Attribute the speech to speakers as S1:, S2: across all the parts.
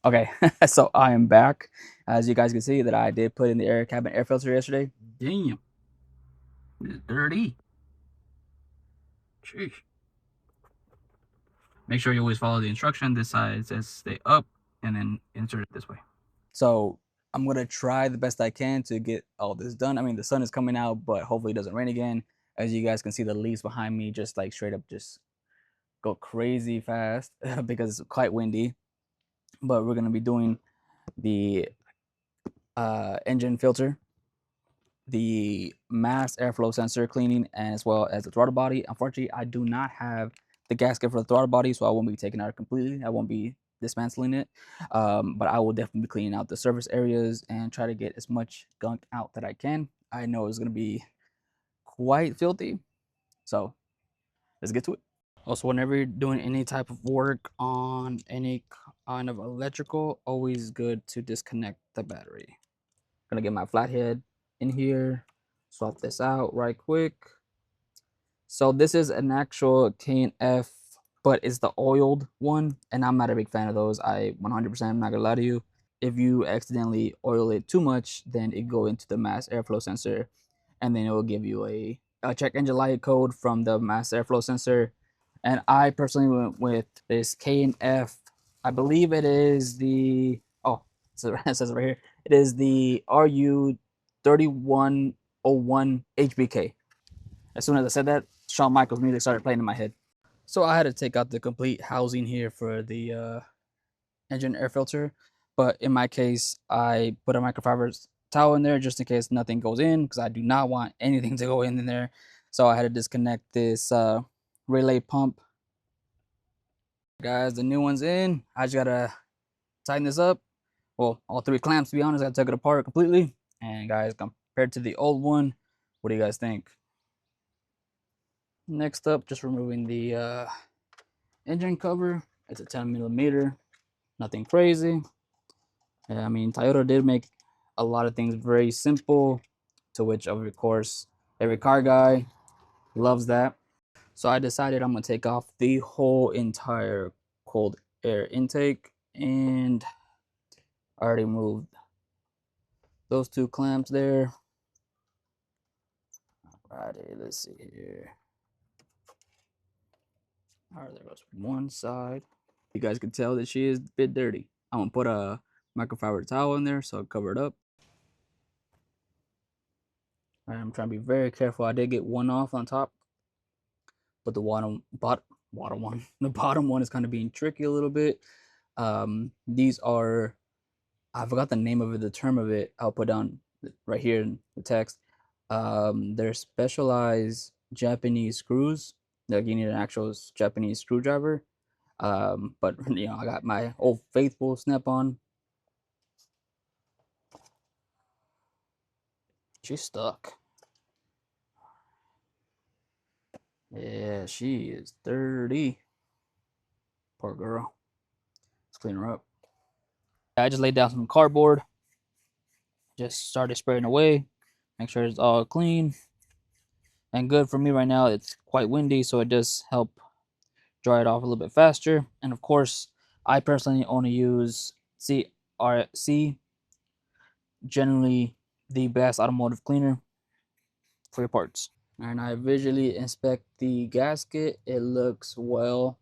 S1: Okay, so I am back. As you guys can see that I did put in the air cabin air filter yesterday.
S2: Damn, it's dirty. Sheesh. Make sure you always follow the instruction. This side says stay up and then insert it this way.
S1: So I'm gonna try the best I can to get all this done. I mean, the sun is coming out, but hopefully it doesn't rain again. As you guys can see, the leaves behind me just like straight up just go crazy fast because it's quite windy. But we're gonna be doing the engine filter, the mass airflow sensor cleaning, and as well as the throttle body. Unfortunately, I do not have the gasket for the throttle body, so I won't be taking it out completely. I won't be dismantling it, but I will definitely be cleaning out the surface areas and try to get as much gunk out that I can. I know it's going to be quite filthy, so let's get to it. Also, whenever you're doing any type of work on any kind of electrical, always good to disconnect the battery. Gonna get my flathead in here, swap this out right quick. So this is an actual K&F, but it's the oiled one, and I'm not a big fan of those. I 100% am not gonna lie to you. If you accidentally oil it too much, then it go into the mass airflow sensor, and then it will give you a check engine light code from the mass airflow sensor. And I personally went with this K&F. I believe it is the so it says right here. It is the RU 3101 HBK. As soon as I said that, Shawn Michaels music started playing in my head. So I had to take out the complete housing here for the engine air filter. But in my case, I put a microfiber towel in there just in case nothing goes in because I do not want anything to go in there. So I had to disconnect this relay pump. Guys, the new one's in. I just gotta tighten this up. Well, all three clamps, to be honest, I took it apart completely. And guys, compared to the old one, what do you guys think? Next up, just removing the engine cover. It's a 10 millimeter, nothing crazy. I mean, Toyota did make a lot of things very simple, to which, of course, every car guy loves that. So I decided I'm gonna take off the whole entire cold air intake, and I already moved those two clamps there. Alrighty, let's see here. Alright, there goes one side. You guys can tell that she is a bit dirty. I'm gonna put a microfiber towel in there so I'll cover it up. I'm trying to be very careful. I did get one off on top, but the bottom one, the bottom one is kind of being tricky a little bit. These are, I forgot the name of it, the term of it. I'll put down right here in the text. They're specialized Japanese screws. Like you need an actual Japanese screwdriver. But I got my old faithful snap-on. She's stuck. Yeah, she is dirty. Poor girl. Let's clean her up. I just laid down some cardboard. Just started spraying away. Make sure it's all clean and good. For me right now, it's quite windy, so it does help dry it off a little bit faster. And of course, I personally only use CRC, generally the best automotive cleaner for your parts. And I visually inspect the gasket. It looks well.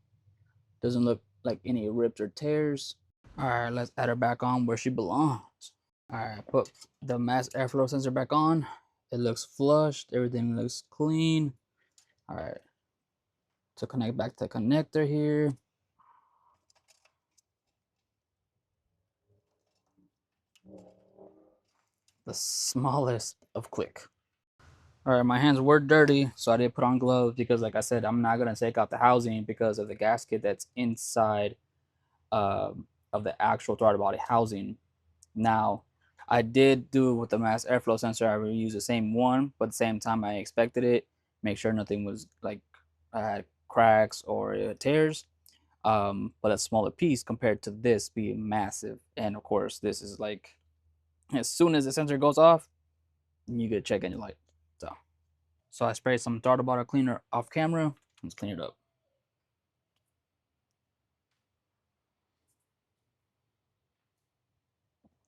S1: Doesn't look like any rips or tears. All right, let's add her back on where she belongs. All right, put the mass airflow sensor back on. It looks flushed. Everything looks clean. All right, to connect back to the connector here. The smallest of click. All right, my hands were dirty, so I did put on gloves because, like I said, I'm not gonna take out the housing because of the gasket that's inside of the actual throttle body housing. Now, I did do it with the mass airflow sensor. I reused the same one, but at the same time, I expected it. Make sure nothing was like I had cracks or tears. But a smaller piece compared to this being massive. And of course, this is like as soon as the sensor goes off, you get a check engine light. So I sprayed some throttle body cleaner off camera. Let's clean it up.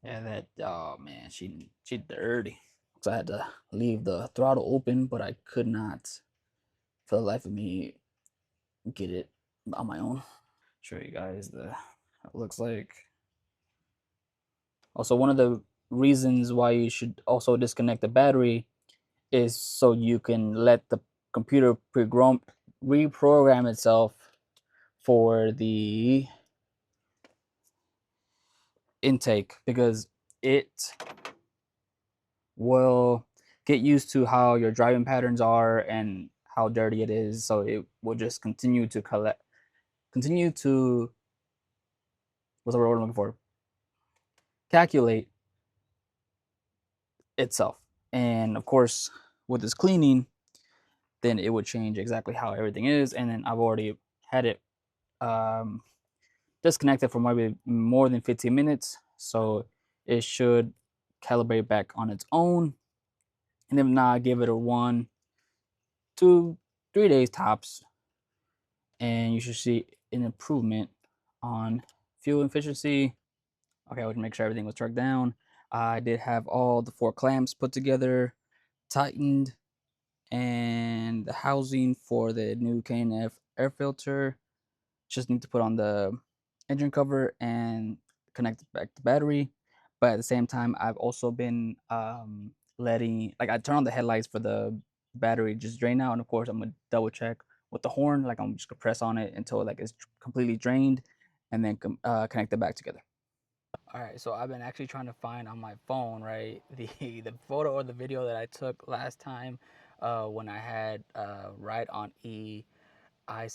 S1: Yeah, that oh man, she dirty. So I had to leave the throttle open, but I could not, for the life of me, get it on my own. Show you guys the it looks like. Also, one of the reasons why you should also disconnect the battery is so you can let the computer reprogram itself for the intake, because it will get used to how your driving patterns are and how dirty it is, so it will just continue to what's the word I'm looking for, calculate itself. And of course, with this cleaning, then it would change exactly how everything is. And then I've already had it um, disconnected for maybe more than 15 minutes, so it should calibrate back on its own. And if not, give it a 1, 2, 3 days tops, and you should see an improvement on fuel efficiency. Okay, I would make sure everything was trucked down. I did have all the 4 clamps put together, tightened, and the housing for the new KNF air filter. Just need to put on the engine cover and connect back the battery. But at the same time, I've also been letting, like, I turn on the headlights for the battery just drain out, and of course I'm gonna double check with the horn. Like, I'm just gonna press on it until like it's completely drained, and then connect it back together. All right, so I've been actually trying to find on my phone, right, the photo or the video that I took last time when I had Ride on E. I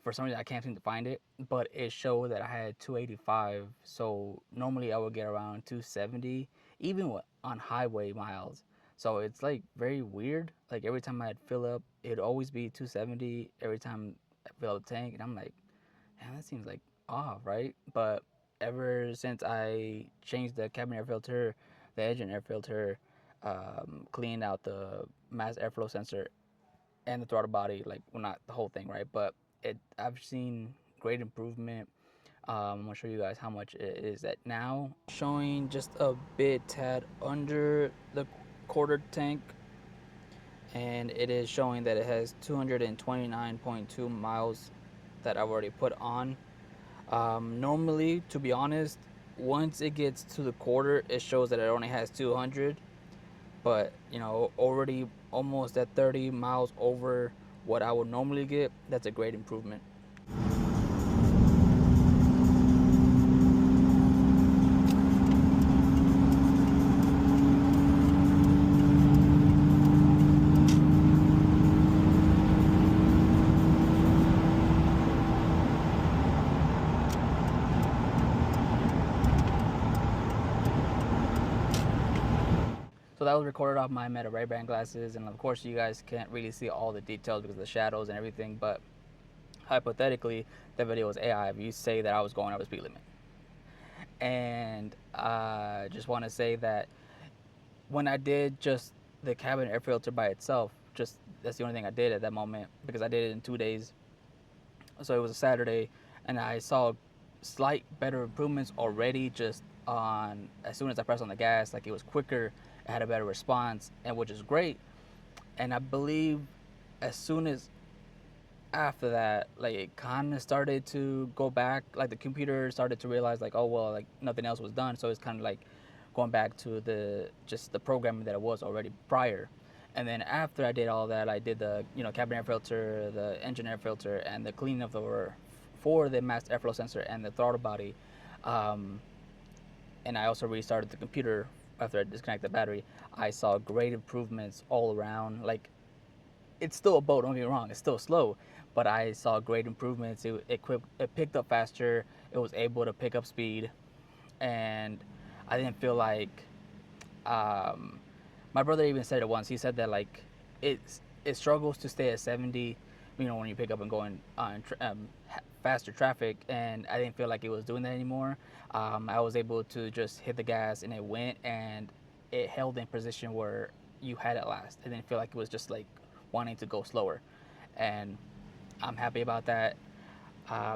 S1: for some reason I can't seem to find it, but it showed that I had 285. So normally I would get around 270, even on highway miles. So it's like very weird. Like every time I'd fill up, it'd always be 270 every time I fill up the tank, and I'm like, man, that seems like off, right? But ever since I changed the cabin air filter, the engine air filter, cleaned out the mass airflow sensor and the throttle body, like, well, not the whole thing, right? But I've seen great improvement. I'm gonna show you guys how much it is at now. Showing just a bit tad under the quarter tank, and it is showing that it has 229.2 miles that I've already put on. Normally, to be honest, once it gets to the quarter, it shows that it only has 200. But already almost at 30 miles over what I would normally get. That's a great improvement. So that was recorded off my Meta Ray-Ban glasses, and of course you guys can't really see all the details because of the shadows and everything, but hypothetically, that video was AI if you say that I was going over the speed limit. And I just want to say that when I did just the cabin air filter by itself, just that's the only thing I did at that moment, because I did it in 2 days. So it was a Saturday, and I saw slight better improvements already just on as soon as I pressed on the gas. Like, it was quicker, it had a better response, and which is great. And I believe as soon as after that, like, it kind of started to go back. Like, the computer started to realize, like, oh well, like nothing else was done, so it's kind of like going back to the programming that it was already prior. And then after I did all that, I did the cabin air filter, the engine air filter, and the cleaning of the for the mass airflow sensor and the throttle body. Um, and I also restarted the computer after I disconnected the battery. I saw great improvements all around. Like, it's still a boat. Don't get me wrong; it's still slow, but I saw great improvements. It picked up faster. It was able to pick up speed, and I didn't feel like. Um, my brother even said it once. He said that, like, it it struggles to stay at 70, when you pick up and go in on faster traffic, and I didn't feel like it was doing that anymore. I was able to just hit the gas and it went, and it held in position where you had it last. I didn't feel like it was just like wanting to go slower, and I'm happy about that.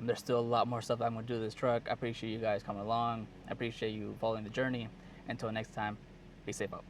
S1: There's still a lot more stuff I'm gonna do to this truck. I appreciate you guys coming along. I appreciate you following the journey. Until next time, be safe out.